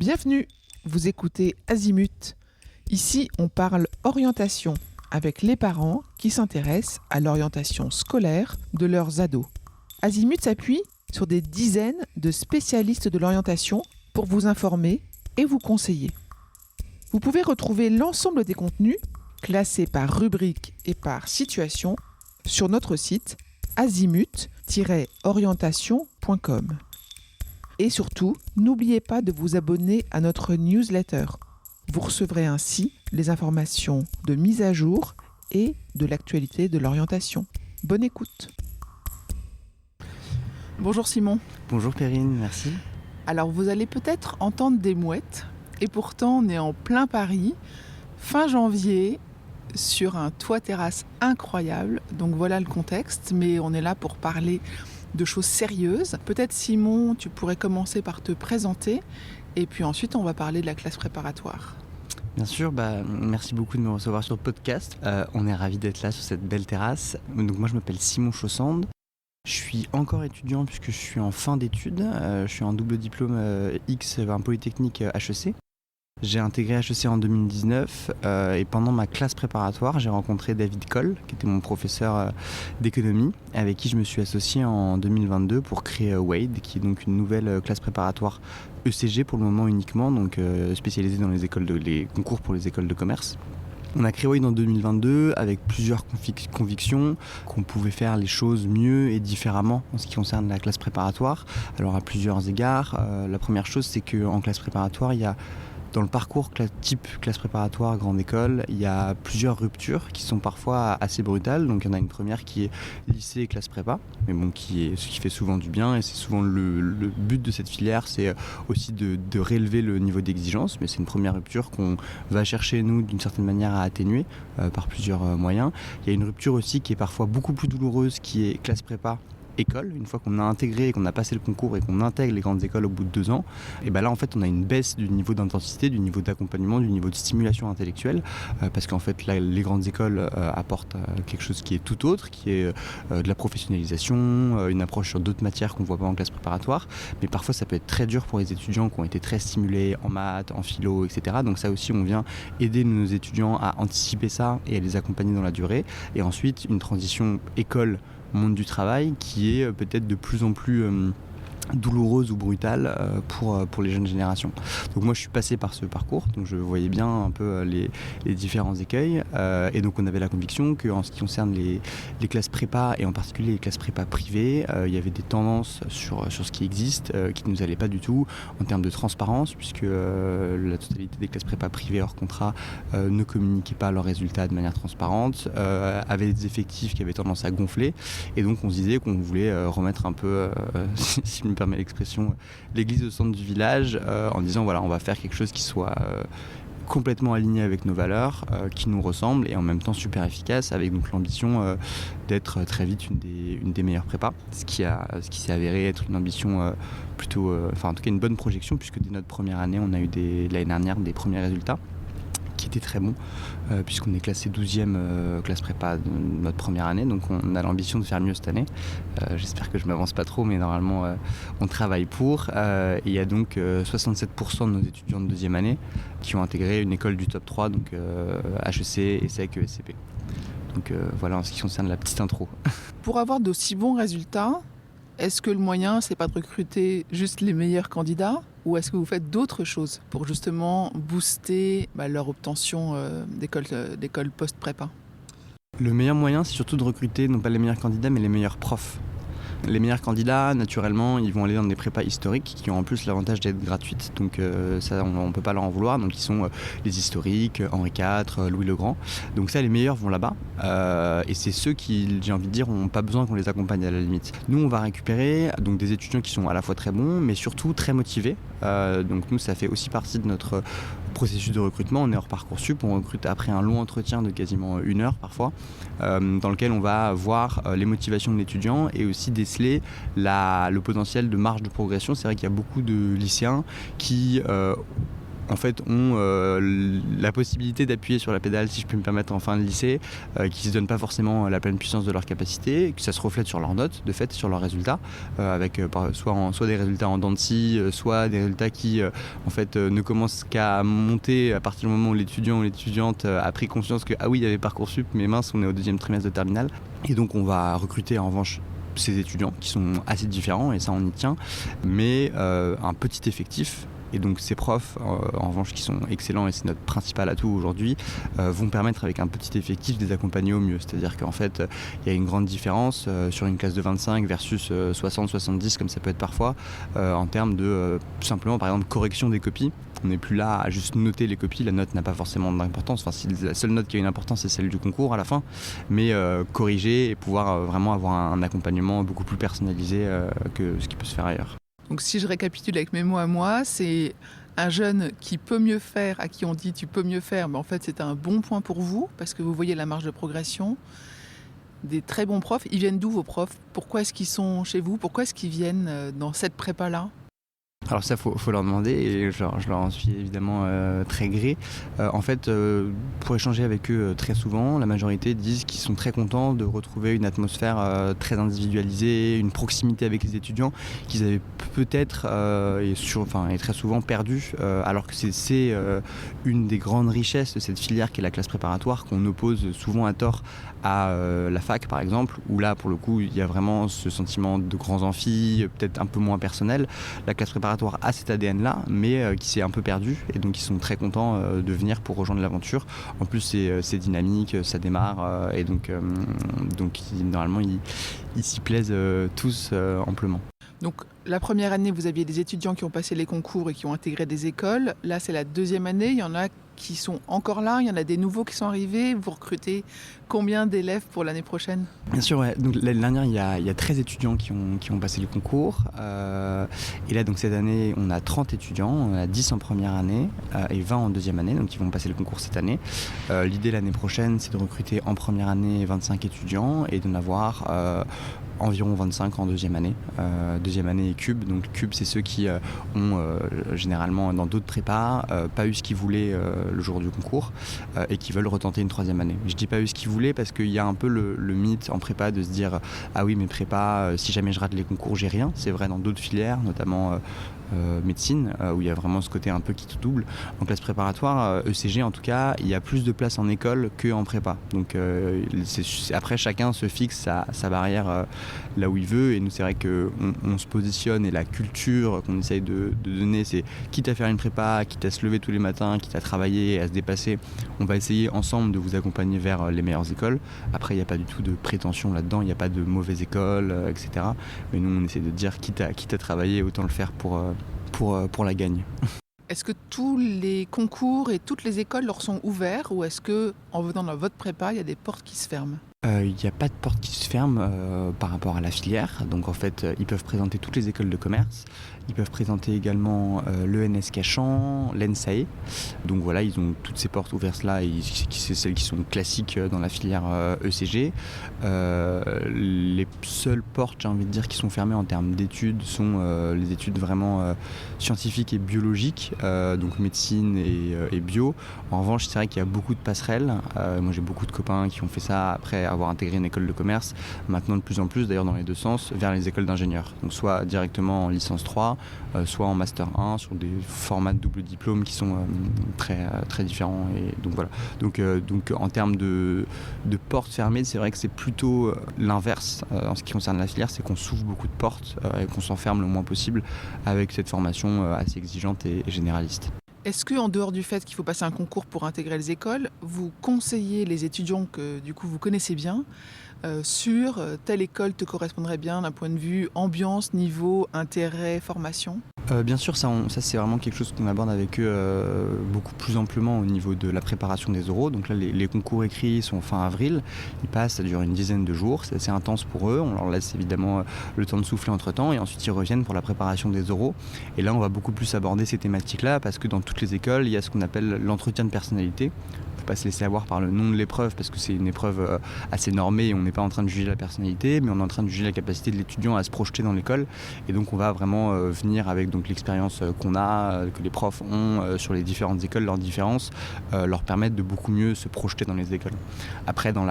Bienvenue, vous écoutez Azimut. Ici, on parle orientation avec les parents qui s'intéressent à l'orientation scolaire de leurs ados. Azimut s'appuie sur des dizaines de spécialistes de l'orientation pour vous informer et vous conseiller. Vous pouvez retrouver l'ensemble des contenus, classés par rubrique et par situation, sur notre site azimut-orientation.com. Et surtout, n'oubliez pas de vous abonner à notre newsletter. Vous recevrez ainsi les informations de mise à jour et de l'actualité de l'orientation. Bonne écoute. Bonjour Simon. Bonjour Perrine, merci. Alors vous allez peut-être entendre des mouettes, et pourtant on est en plein Paris, fin janvier, sur un toit terrasse incroyable. Donc voilà le contexte, mais on est là pour parler de choses sérieuses. Peut-être Simon, tu pourrais commencer par te présenter et puis ensuite on va parler de la classe préparatoire. Bien sûr, merci beaucoup de me recevoir sur le podcast. On est ravis d'être là sur cette belle terrasse. Donc moi je m'appelle Simon Chaussande. Je suis encore étudiant puisque je suis en fin d'études. Je suis en double diplôme X, un polytechnique HEC. J'ai intégré HEC en 2019 et pendant ma classe préparatoire, j'ai rencontré David Coll, qui était mon professeur d'économie, avec qui je me suis associé en 2022 pour créer Wade, qui est donc une nouvelle classe préparatoire ECG pour le moment uniquement, donc spécialisée dans les concours pour les écoles de commerce. On a créé Wade en 2022 avec plusieurs convictions qu'on pouvait faire les choses mieux et différemment en ce qui concerne la classe préparatoire. Alors à plusieurs égards, la première chose c'est qu'en classe préparatoire, il y a dans le parcours type classe préparatoire, grande école, il y a plusieurs ruptures qui sont parfois assez brutales. Donc il y en a une première qui est lycée et classe prépa, mais bon, ce qui fait souvent du bien et c'est souvent le but de cette filière, c'est aussi de réélever le niveau d'exigence. Mais c'est une première rupture qu'on va chercher nous d'une certaine manière à atténuer par plusieurs moyens. Il y a une rupture aussi qui est parfois beaucoup plus douloureuse, qui est classe prépa école. Une fois qu'on a intégré et qu'on a passé le concours et qu'on intègre les grandes écoles au bout de 2 ans, et là en fait on a une baisse du niveau d'intensité, du niveau d'accompagnement, du niveau de stimulation intellectuelle parce qu'en fait là les grandes écoles apportent quelque chose qui est tout autre, qui est de la professionnalisation, une approche sur d'autres matières qu'on voit pas en classe préparatoire, mais parfois ça peut être très dur pour les étudiants qui ont été très stimulés en maths, en philo, etc. Donc ça aussi on vient aider nos étudiants à anticiper ça et à les accompagner dans la durée. Et ensuite une transition école monde du travail qui est peut-être de plus en plus douloureuse ou brutale pour les jeunes générations. Donc moi je suis passé par ce parcours, donc je voyais bien un peu les différents écueils et donc on avait la conviction qu'en ce qui concerne les classes prépa et en particulier les classes prépa privées, il y avait des tendances sur ce qui existe qui ne nous allaient pas du tout en termes de transparence, puisque la totalité des classes prépa privées hors contrat ne communiquaient pas leurs résultats de manière transparente, avaient des effectifs qui avaient tendance à gonfler, et donc on se disait qu'on voulait remettre un peu si je me permet l'expression, l'église au centre du village, en disant voilà, on va faire quelque chose qui soit complètement aligné avec nos valeurs, qui nous ressemble et en même temps super efficace, avec donc l'ambition d'être très vite une des meilleures prépas, ce qui s'est avéré être une ambition plutôt, en tout cas une bonne projection, puisque dès notre première année on a eu l'année dernière des premiers résultats qui était très bon, puisqu'on est classé 12e classe prépa de notre première année, donc on a l'ambition de faire mieux cette année. J'espère que je m'avance pas trop, mais normalement on travaille pour. Et il y a donc 67% de nos étudiants de deuxième année qui ont intégré une école du top 3, donc HEC, ESSEC, ESCP. Donc voilà en ce qui concerne la petite intro. Pour avoir d'aussi bons résultats, est-ce que le moyen, c'est pas de recruter juste les meilleurs candidats, ou est-ce que vous faites d'autres choses pour justement booster leur obtention d'école post-prépa ? Le meilleur moyen, c'est surtout de recruter non pas les meilleurs candidats, mais les meilleurs profs. Les meilleurs candidats, naturellement, ils vont aller dans des prépas historiques qui ont en plus l'avantage d'être gratuites, donc ça on ne peut pas leur en vouloir. Donc ils sont les historiques, Henri IV, Louis le Grand. Donc ça, les meilleurs vont là-bas et c'est ceux qui, j'ai envie de dire, n'ont pas besoin qu'on les accompagne à la limite. Nous, on va récupérer donc des étudiants qui sont à la fois très bons, mais surtout très motivés. Donc nous, ça fait aussi partie de notre processus de recrutement. On est hors Parcoursup, on recrute après un long entretien de quasiment 1 heure parfois, dans lequel on va voir les motivations de l'étudiant et aussi déceler le potentiel de marge de progression. C'est vrai qu'il y a beaucoup de lycéens qui en fait ont la possibilité d'appuyer sur la pédale, si je puis me permettre, en fin de lycée, qui ne se donnent pas forcément la pleine puissance de leur capacité, que ça se reflète sur leurs notes, de fait, sur leurs résultats, avec soit des résultats en dents de scie, soit des résultats qui en fait ne commencent qu'à monter à partir du moment où l'étudiant ou l'étudiante a pris conscience que ah oui, il y avait Parcoursup, mais mince, on est au 2e trimestre de terminale. Et donc on va recruter en revanche ces étudiants qui sont assez différents, et ça on y tient, mais un petit effectif. Et donc ces profs, en revanche, qui sont excellents, et c'est notre principal atout aujourd'hui, vont permettre avec un petit effectif de les accompagner au mieux. C'est-à-dire qu'en fait, il y a une grande différence sur une classe de 25 versus 60-70, comme ça peut être parfois, en termes de simplement, par exemple, correction des copies. On n'est plus là à juste noter les copies, la note n'a pas forcément d'importance. Enfin, si la seule note qui a une importance, c'est celle du concours à la fin, mais corriger et pouvoir vraiment avoir un accompagnement beaucoup plus personnalisé que ce qui peut se faire ailleurs. Donc si je récapitule avec mes mots à moi, c'est un jeune qui peut mieux faire, à qui on dit tu peux mieux faire, mais en fait c'est un bon point pour vous, parce que vous voyez la marge de progression. Des très bons profs. Ils viennent d'où vos profs ? Pourquoi est-ce qu'ils sont chez vous ? Pourquoi est-ce qu'ils viennent dans cette prépa-là ? Alors ça, faut leur demander, et je leur en suis évidemment très gré. En fait, pour échanger avec eux très souvent, la majorité disent qu'ils sont très contents de retrouver une atmosphère très individualisée, une proximité avec les étudiants qu'ils avaient peut-être et très souvent perdu, alors que c'est une des grandes richesses de cette filière qui est la classe préparatoire, qu'on oppose souvent à tort à la fac par exemple, où là pour le coup il y a vraiment ce sentiment de grands amphis, peut-être un peu moins personnel. La classe préparatoire a cet ADN là, mais qui s'est un peu perdu, et donc ils sont très contents de venir pour rejoindre l'aventure. En plus c'est dynamique, ça démarre, et donc normalement ils s'y plaisent tous amplement. Donc la première année, vous aviez des étudiants qui ont passé les concours et qui ont intégré des écoles. Là, c'est la 2e année. Il y en a qui sont encore là. Il y en a des nouveaux qui sont arrivés. Vous recrutez combien d'élèves pour l'année prochaine ? Bien sûr, ouais. Donc, l'année dernière, il y a 13 étudiants qui ont passé le concours. Et là, donc, cette année, on a 30 étudiants. On a 10 en première année et 20 en 2e année. Donc, ils vont passer le concours cette année. L'idée l'année prochaine, c'est de recruter en première année 25 étudiants et d'en avoir environ 25 en 2e année. 2e année et Cube. Donc Cube, c'est ceux qui ont généralement dans d'autres prépas pas eu ce qu'ils voulaient le jour du concours et qui veulent retenter une 3e année. Je dis pas eu ce qu'ils voulaient parce qu'il y a un peu le mythe en prépa de se dire ah oui, mais prépa, si jamais je rate les concours, j'ai rien. C'est vrai dans d'autres filières, notamment médecine, où il y a vraiment ce côté un peu qui te double. En classe préparatoire, ECG en tout cas, il y a plus de place en école qu'en prépa. Donc après, chacun se fixe sa barrière là où il veut, et nous c'est vrai qu'on se positionne, et la culture qu'on essaye de donner, c'est quitte à faire une prépa, quitte à se lever tous les matins, quitte à travailler, à se dépasser, on va essayer ensemble de vous accompagner vers les meilleures écoles. Après, il n'y a pas du tout de prétention là-dedans, il n'y a pas de mauvaises écoles, etc. Mais nous on essaie de dire quitte à travailler, autant le faire pour la gagne. Est-ce que tous les concours et toutes les écoles leur sont ouverts, ou est-ce que en venant dans votre prépa, il y a des portes qui se ferment ? Il n'y a pas de porte qui se ferme par rapport à la filière. Donc en fait, ils peuvent présenter toutes les écoles de commerce. Ils peuvent présenter également l'ENS Cachan, l'ENSAE. Donc voilà, ils ont toutes ces portes ouvertes là. C'est celles qui sont classiques dans la filière ECG. Les seules portes, j'ai envie de dire, qui sont fermées en termes d'études sont les études vraiment scientifiques et biologiques, donc médecine et bio. En revanche, c'est vrai qu'il y a beaucoup de passerelles. Moi, j'ai beaucoup de copains qui ont fait ça après avoir intégré une école de commerce, maintenant de plus en plus d'ailleurs dans les deux sens, vers les écoles d'ingénieurs. Donc soit directement en licence 3, soit en master 1, sur des formats de double diplôme qui sont très, très différents. Et donc voilà. Donc en termes de portes fermées, c'est vrai que c'est plutôt l'inverse en ce qui concerne la filière, c'est qu'on s'ouvre beaucoup de portes et qu'on s'enferme le moins possible avec cette formation assez exigeante et généraliste. Est-ce qu'en dehors du fait qu'il faut passer un concours pour intégrer les écoles, vous conseillez les étudiants que du coup vous connaissez bien sur telle école te correspondrait bien d'un point de vue ambiance, niveau, intérêt, formation ? Bien sûr, ça c'est vraiment quelque chose qu'on aborde avec eux beaucoup plus amplement au niveau de la préparation des oraux. Donc là, les concours écrits sont fin avril, ils passent, ça dure une dizaine de jours, c'est assez intense pour eux. On leur laisse évidemment le temps de souffler entre temps, et ensuite ils reviennent pour la préparation des oraux. Et là, on va beaucoup plus aborder ces thématiques-là parce que dans toutes les écoles, il y a ce qu'on appelle l'entretien de personnalité. Faut pas se laisser avoir par le nom de l'épreuve parce que c'est une épreuve assez normée et on n'est pas en train de juger la personnalité, mais on est en train de juger la capacité de l'étudiant à se projeter dans l'école. Et donc on va vraiment venir avec donc l'expérience qu'on a, que les profs ont sur les différentes écoles, leurs différences, leur permettent de beaucoup mieux se projeter dans les écoles. Après, dans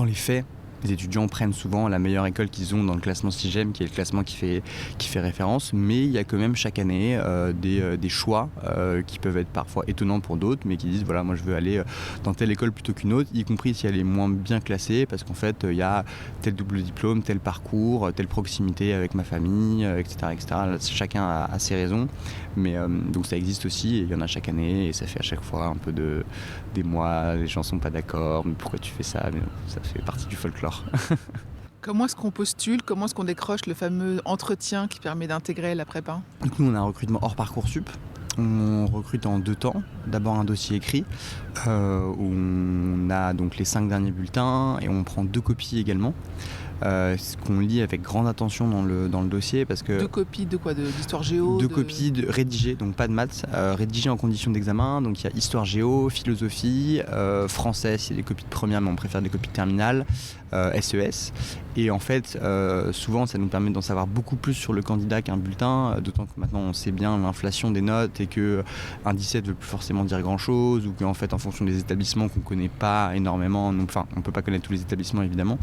les faits, les étudiants prennent souvent la meilleure école qu'ils ont dans le classement SIGEM, qui est le classement qui fait référence, mais il y a quand même chaque année des choix qui peuvent être parfois étonnants pour d'autres, mais qui disent voilà, moi je veux aller dans telle école plutôt qu'une autre, y compris si elle est moins bien classée, parce qu'en fait il y a tel double diplôme, tel parcours, telle proximité avec ma famille, etc., etc. Chacun a ses raisons, mais donc ça existe aussi, et il y en a chaque année, et ça fait à chaque fois un peu des mois, les gens sont pas d'accord, mais pourquoi tu fais ça? Mais ça fait partie du folklore. Comment est-ce qu'on postule? Comment est-ce qu'on décroche le fameux entretien qui permet d'intégrer la prépa? Donc nous, on a un recrutement hors Parcoursup. On recrute en 2 temps. D'abord un dossier écrit où on a donc les 5 derniers bulletins et on prend 2 copies également. Ce qu'on lit avec grande attention dans le dossier parce que... 2 copies de quoi? D'histoire géo? 2 copies rédigées, donc pas de maths, rédigées en conditions d'examen. Donc il y a histoire géo, philosophie, français, c'est des copies de première, mais on préfère des copies de terminale, SES. Et en fait, souvent, ça nous permet d'en savoir beaucoup plus sur le candidat qu'un bulletin, d'autant que maintenant on sait bien l'inflation des notes et qu'un 17 ne veut plus forcément dire grand-chose, ou qu'en fait, en fonction des établissements qu'on ne connaît pas énormément, enfin, on ne peut pas connaître tous les établissements évidemment.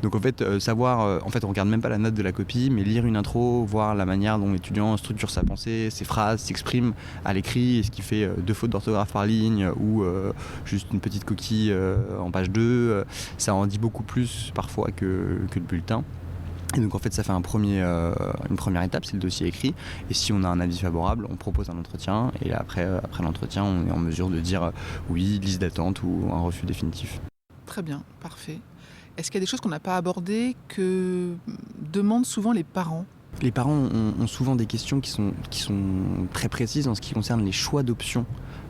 Donc en fait, savoir, en fait, on ne regarde même pas la note de la copie, mais lire une intro, voir la manière dont l'étudiant structure sa pensée, ses phrases, s'exprime à l'écrit, est-ce qu'il fait 2 fautes d'orthographe par ligne ou juste une petite coquille en page 2, ça en dit beaucoup plus parfois que le bulletin. Et donc en fait ça fait une première étape, c'est le dossier écrit, et si on a un avis favorable, on propose un entretien, et après l'entretien on est en mesure de dire oui, liste d'attente ou un refus définitif. Très bien, parfait. Est-ce qu'il y a des choses qu'on n'a pas abordées que demandent souvent les parents? Les parents ont souvent des questions qui sont très précises en ce qui concerne les choix d'options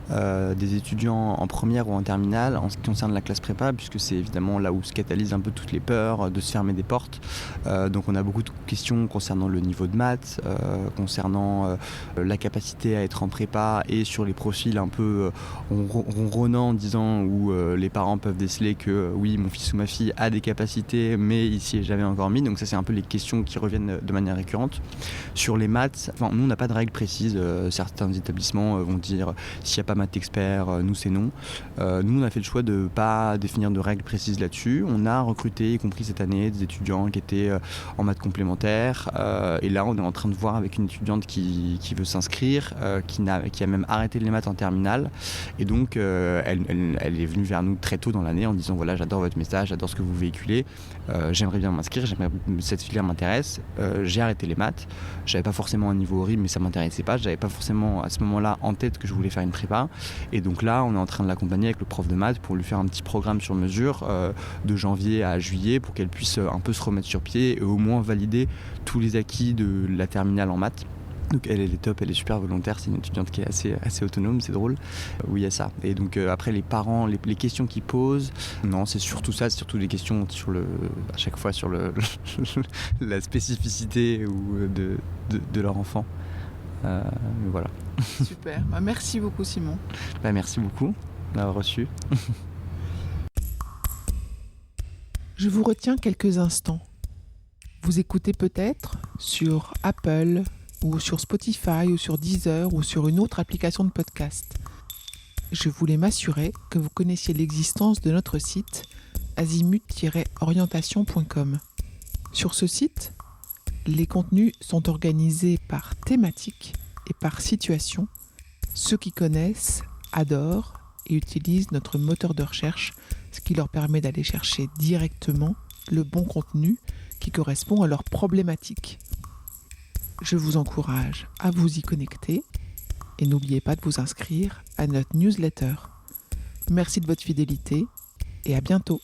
des étudiants en première ou en terminale en ce qui concerne la classe prépa, puisque c'est évidemment là où se catalysent un peu toutes les peurs de se fermer des portes. Donc on a beaucoup de questions concernant le niveau de maths, concernant la capacité à être en prépa, et sur les profils un peu ronronnants, disant où les parents peuvent déceler que oui, mon fils ou ma fille a des capacités, mais ici j'avais encore mis. Donc ça, c'est un peu les questions qui reviennent de manière récurrente. Sur les maths, nous on n'a pas de règles précises. Certains établissements vont dire s'il n'y a pas maths expert, nous c'est non. Nous on a fait le choix de ne pas définir de règles précises là-dessus. On a recruté, y compris cette année, des étudiants qui étaient en maths complémentaires, et là on est en train de voir avec une étudiante qui veut s'inscrire, qui a même arrêté les maths en terminale, et donc elle est venue vers nous très tôt dans l'année en disant voilà, j'adore votre message, j'adore ce que vous véhiculez, j'aimerais bien m'inscrire, cette filière m'intéresse, j'ai arrêté les maths, j'avais pas forcément un niveau horrible mais ça m'intéressait pas, j'avais pas forcément à ce moment-là en tête que je voulais faire une prépa. Et donc là, on est en train de l'accompagner avec le prof de maths pour lui faire un petit programme sur mesure de janvier à juillet pour qu'elle puisse un peu se remettre sur pied et au moins valider tous les acquis de la terminale en maths. Donc elle est top, elle est super volontaire, c'est une étudiante qui est assez autonome, c'est drôle. Oui, il y a ça. Et donc après les parents, les questions qu'ils posent, non, c'est surtout ça, c'est surtout des questions à chaque fois sur la spécificité de leur enfant. Voilà. Super, merci beaucoup Simon. Merci beaucoup d'avoir reçu. Je vous retiens quelques instants. Vous écoutez peut-être sur Apple ou sur Spotify ou sur Deezer ou sur une autre application de podcast. Je voulais m'assurer que vous connaissiez l'existence de notre site azimut-orientation.com. Sur ce site, les contenus sont organisés par thématique et par situation. Ceux qui connaissent adorent et utilisent notre moteur de recherche, ce qui leur permet d'aller chercher directement le bon contenu qui correspond à leur problématique. Je vous encourage à vous y connecter et n'oubliez pas de vous inscrire à notre newsletter. Merci de votre fidélité et à bientôt.